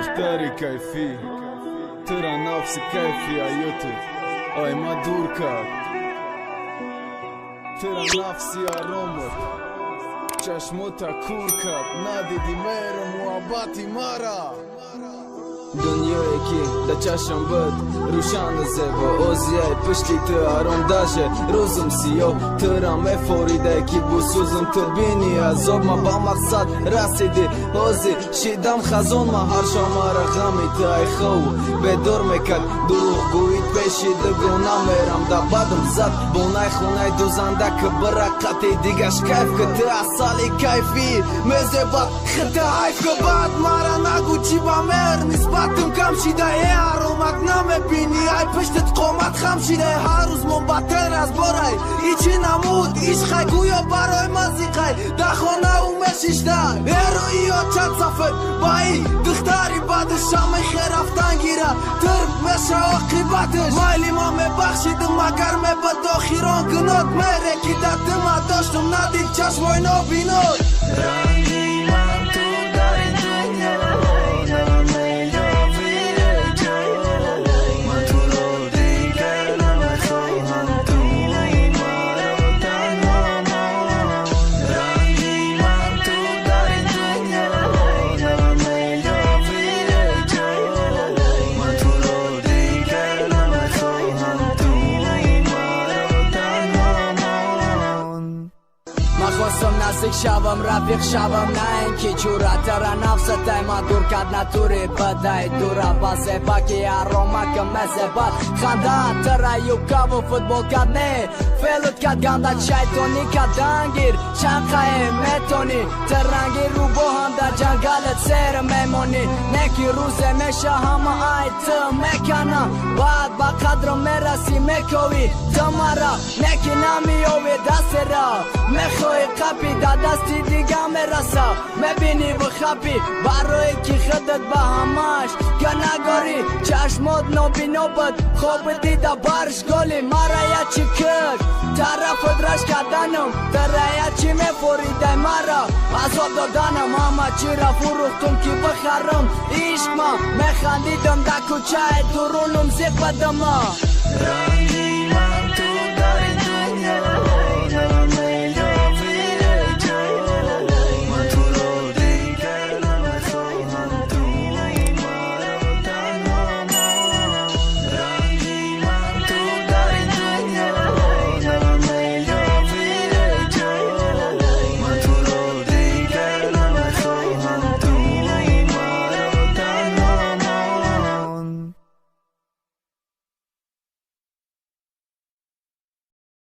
دختری کیفی تو را نفس کیفی یوتیوب آی ما دور کرد تو را نفسی آرامت چشموتا کور کرد ندیدی مهر محبتی مرا دنیایی که در چشم بود روشن زیبا اوزیای پشتی تو آرام داشه روزم سیاه تو را مفوریده که بسوزم تو بینی عذاب ما با مقصد رسیدی اوزی شیدم خزون ما هر شما را غمی تو ای خو به دور میکرد دروغ گوید پیشی دگو نمیرم دا بدم زد بونای خونای دوزنده که برقتی دیگش کیف که تو اصالی کیفی مزه با خطه حیف که بعد مرا نگو چی با مهر نسبت تم کم شیده ای آرومت نمیبینی ای پشتت قومت خم شیده هر روز من بدتر از برای ایچی نمود عشقی گویا برای مزیقی در خانه او مشیشته ایروی ها چند صفت با ای دختری بعدش همه خیر رفتن گیره ترک میشه عاقبتش مایلی ما میبخشیدم مگر میبد آخیران کنات میره که در دمه داشتم ندید چشمای نابینات رنگی من تو در این دنیا نزدیک شوم رفیق شوم نه اینکه جورت را نفست ما دور کرد نتوری بدای دورا بازه باکی آرومک مزبال خنده ترا یوکا و فوتبال کرد نه فلوت کرد گندت شیطانی کرد دنگیر چنقه میتونی ترنگی رو با هم در جنگلت سیر میمونی نکی روزه میشه همه ایت میکنم بعد با قدر میرسی میکوی تمارا نکی نمیوی دست را میخوی قبی دا دستی دیگه میرسه میبینی بخبی برای کی خودت به همش که نگاری چشمات نوبینو بود خوب دیده برش گلی مرا یا چی کرد طرف درش کردنم دریا چی میفوریده مرا عذاب دادنم همه چی را فروختم که بخرم عشق ما میخندیدم در کوچه درونم زیق بدم